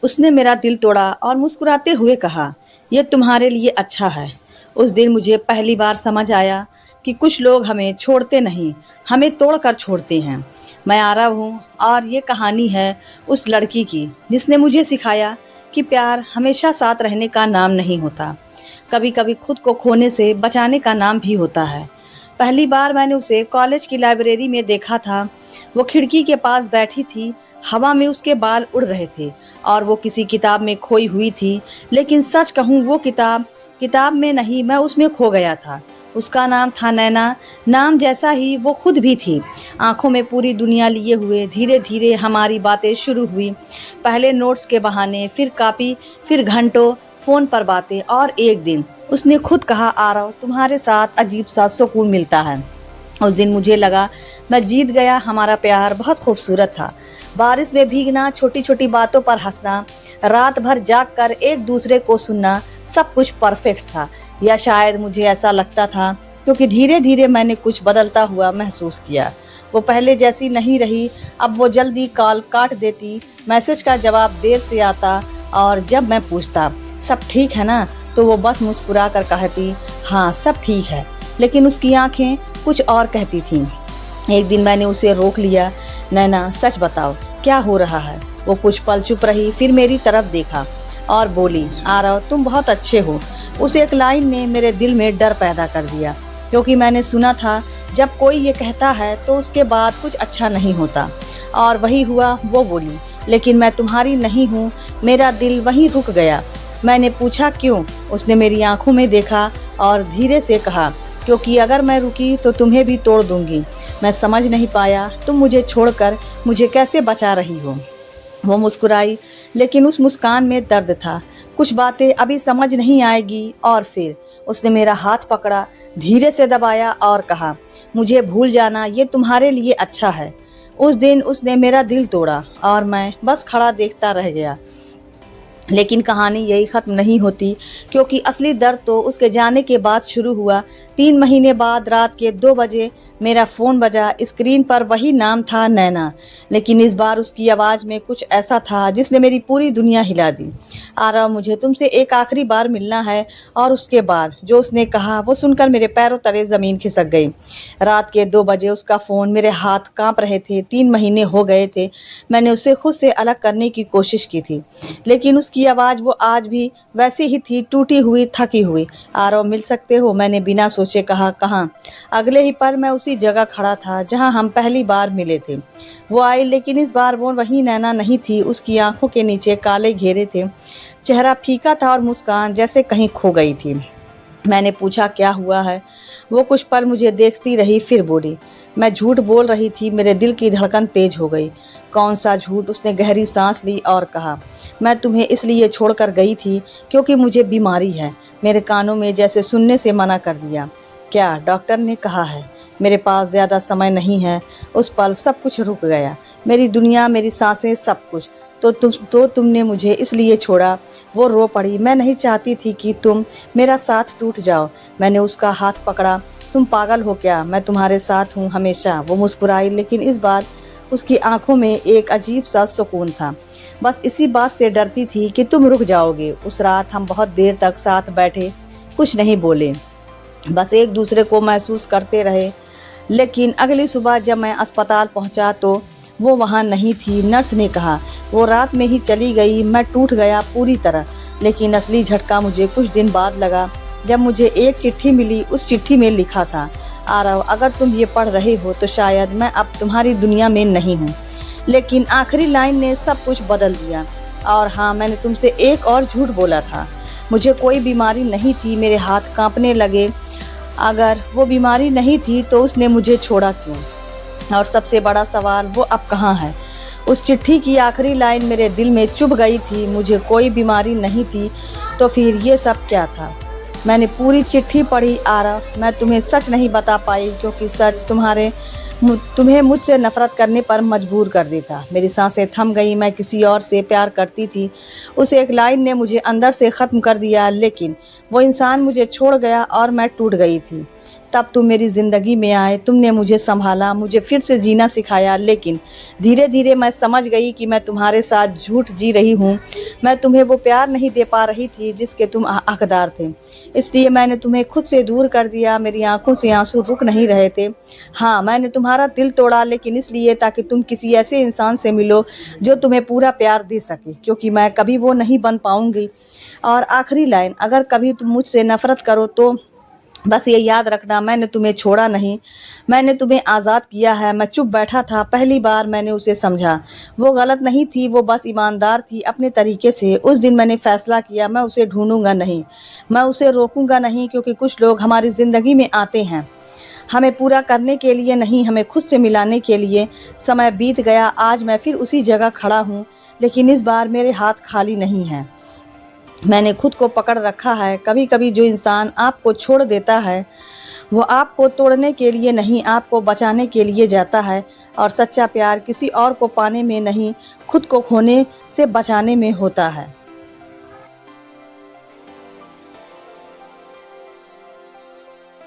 उसने मेरा दिल तोड़ा और मुस्कुराते हुए कहा, यह तुम्हारे लिए अच्छा है। उस दिन मुझे पहली बार समझ आया कि कुछ लोग हमें छोड़ते नहीं, हमें तोड़कर छोड़ते हैं। मैं आरव हूँ और ये कहानी है उस लड़की की जिसने मुझे सिखाया कि प्यार हमेशा साथ रहने का नाम नहीं होता, कभी कभी खुद को खोने से बचाने का नाम भी होता है। पहली बार मैंने उसे कॉलेज की लाइब्रेरी में देखा था। वो खिड़की के पास बैठी थी, हवा में उसके बाल उड़ रहे थे और वो किसी किताब में खोई हुई थी। लेकिन सच कहूँ, वो किताब किताब में नहीं, मैं उसमें खो गया था। उसका नाम था नैना। नाम जैसा ही वो खुद भी थी, आंखों में पूरी दुनिया लिए हुए। धीरे धीरे हमारी बातें शुरू हुई, पहले नोट्स के बहाने, फिर कॉपी, फिर घंटों फ़ोन पर बातें। और एक दिन उसने खुद कहा, आरव, तुम्हारे साथ अजीब सा सुकून मिलता है। उस दिन मुझे लगा मैं जीत गया। हमारा प्यार बहुत खूबसूरत था। बारिश में भीगना, छोटी छोटी बातों पर हंसना, रात भर जाग कर एक दूसरे को सुनना, सब कुछ परफेक्ट था। या शायद मुझे ऐसा लगता था, क्योंकि धीरे धीरे मैंने कुछ बदलता हुआ महसूस किया। वो पहले जैसी नहीं रही। अब वो जल्दी कॉल काट देती, मैसेज का जवाब देर से आता, और जब मैं पूछता सब ठीक है ना, तो वो बस मुस्कुरा कर कहती, हाँ सब ठीक है। लेकिन उसकी आंखें कुछ और कहती थीं। एक दिन मैंने उसे रोक लिया, नैना सच बताओ क्या हो रहा है। वो कुछ पल चुप रही, फिर मेरी तरफ देखा और बोली, आरव तुम बहुत अच्छे हो। उस एक लाइन ने मेरे दिल में डर पैदा कर दिया, क्योंकि मैंने सुना था जब कोई ये कहता है तो उसके बाद कुछ अच्छा नहीं होता। और वही हुआ। वो बोली, लेकिन मैं तुम्हारी नहीं हूँ। मेरा दिल वहीं रुक गया। मैंने पूछा क्यों? उसने मेरी आंखों में देखा और धीरे से कहा, क्योंकि अगर मैं रुकी तो तुम्हें भी तोड़ दूंगी। मैं समझ नहीं पाया तुम मुझे छोड़कर मुझे कैसे बचा रही हो। वो मुस्कुराई, लेकिन उस मुस्कान में दर्द था। कुछ बातें अभी समझ नहीं आएगी। और फिर उसने मेरा हाथ पकड़ा, धीरे से दबाया और कहा, मुझे भूल जाना, ये तुम्हारे लिए अच्छा है। उस दिन उसने मेरा दिल तोड़ा और मैं बस खड़ा देखता रह गया। लेकिन कहानी यही ख़त्म नहीं होती, क्योंकि असली दर्द तो उसके जाने के बाद शुरू हुआ। 3 महीने बाद रात के 2 बजे मेरा फ़ोन बजा। स्क्रीन पर वही नाम था, नैना। लेकिन इस बार उसकी आवाज़ में कुछ ऐसा था जिसने मेरी पूरी दुनिया हिला दी। आरव, मुझे तुमसे एक आखिरी बार मिलना है। और उसके बाद जो उसने कहा वो सुनकर मेरे पैरों तले ज़मीन खिसक गई। रात के 2 बजे उसका फ़ोन, मेरे हाथ काँप रहे थे। 3 महीने हो गए थे। मैंने उसे खुद से अलग करने की कोशिश की थी, लेकिन उसकी आवाज़ वो आज भी वैसी ही थी, टूटी हुई, थकी हुई। आरव, मिल सकते हो? मैंने बिना सोचे कहा। कहाँ? अगले ही पल मैं उसी जगह खड़ा था जहाँ हम पहली बार मिले थे। वो आई, लेकिन इस बार वो वही नैना नहीं थी। उसकी आंखों के नीचे काले घेरे थे, चेहरा फीका था और मुस्कान जैसे कहीं खो गई थी। मैंने पूछा, क्या हुआ है? वो कुछ पल मुझे देखती रही, फिर बोली, मैं झूठ बोल रही थी। मेरे दिल की धड़कन तेज हो गई। कौन सा झूठ? उसने गहरी सांस ली और कहा, मैं तुम्हें इसलिए छोड़कर गई थी क्योंकि मुझे बीमारी है। मेरे कानों में जैसे सुनने से मना कर दिया। क्या? डॉक्टर ने कहा है। मेरे पास ज़्यादा समय नहीं है। उस पल सब कुछ रुक गया, मेरी दुनिया, मेरी सांसें, सब कुछ। तुमने मुझे इसलिए छोड़ा। वो रो पड़ी। मैं नहीं चाहती थी कि तुम मेरा साथ टूट जाओ। मैंने उसका हाथ पकड़ा। तुम पागल हो क्या? मैं तुम्हारे साथ हूँ हमेशा। वो मुस्कुराई, लेकिन इस बार उसकी आंखों में एक अजीब सा सुकून था। बस इसी बात से डरती थी कि तुम रुक जाओगे। उस रात हम बहुत देर तक साथ बैठे, कुछ नहीं बोले, बस एक दूसरे को महसूस करते रहे। लेकिन अगली सुबह जब मैं अस्पताल पहुंचा तो वो वहां नहीं थी। नर्स ने कहा वो रात में ही चली गई। मैं टूट गया पूरी तरह। लेकिन असली झटका मुझे कुछ दिन बाद लगा, जब मुझे एक चिट्ठी मिली। उस चिट्ठी में लिखा था, आरव, अगर तुम ये पढ़ रहे हो तो शायद मैं अब तुम्हारी दुनिया में नहीं हूँ। लेकिन आखिरी लाइन ने सब कुछ बदल दिया। और हाँ, मैंने तुमसे एक और झूठ बोला था। मुझे कोई बीमारी नहीं थी। मेरे हाथ कांपने लगे। अगर वो बीमारी नहीं थी तो उसने मुझे छोड़ा क्यों? और सबसे बड़ा सवाल, वो अब कहाँ है? उस चिट्ठी की आखिरी लाइन मेरे दिल में चुभ गई थी। मुझे कोई बीमारी नहीं थी, तो फिर ये सब क्या था? मैंने पूरी चिट्ठी पढ़ी। आरव, मैं तुम्हें सच नहीं बता पाई, क्योंकि सच तुम्हें मुझसे नफरत करने पर मजबूर कर देता। मेरी सांसें थम गई। मैं किसी और से प्यार करती थी। उस एक लाइन ने मुझे अंदर से ख़त्म कर दिया। लेकिन वो इंसान मुझे छोड़ गया और मैं टूट गई थी। तब तुम मेरी ज़िंदगी में आए, तुमने मुझे संभाला, मुझे फिर से जीना सिखाया। लेकिन धीरे धीरे मैं समझ गई कि मैं तुम्हारे साथ झूठ जी रही हूँ। मैं तुम्हें वो प्यार नहीं दे पा रही थी जिसके तुम हकदार थे, इसलिए मैंने तुम्हें खुद से दूर कर दिया। मेरी आंखों से आंसू रुक नहीं रहे थे। हाँ, मैंने तुम्हारा दिल तोड़ा, लेकिन इसलिए ताकि तुम किसी ऐसे इंसान से मिलो जो तुम्हें पूरा प्यार दे सके, क्योंकि मैं कभी वो नहीं बन पाऊंगी। और आखिरी लाइन, अगर कभी तुम मुझसे नफरत करो तो बस ये याद रखना, मैंने तुम्हें छोड़ा नहीं, मैंने तुम्हें आज़ाद किया है। मैं चुप बैठा था, पहली बार मैंने उसे समझा। वो गलत नहीं थी, वो बस ईमानदार थी अपने तरीके से। उस दिन मैंने फैसला किया, मैं उसे ढूंढूंगा नहीं, मैं उसे रोकूंगा नहीं, क्योंकि कुछ लोग हमारी ज़िंदगी में आते हैं हमें पूरा करने के लिए नहीं, हमें खुद से मिलाने के लिए। समय बीत गया, आज मैं फिर उसी जगह खड़ा हूँ, लेकिन इस बार मेरे हाथ खाली नहीं हैं। मैंने खुद को पकड़ रखा है। कभी कभी जो इंसान आपको छोड़ देता है वो आपको तोड़ने के लिए नहीं, आपको बचाने के लिए जाता है। और सच्चा प्यार किसी और को पाने में नहीं, खुद को खोने से बचाने में होता है।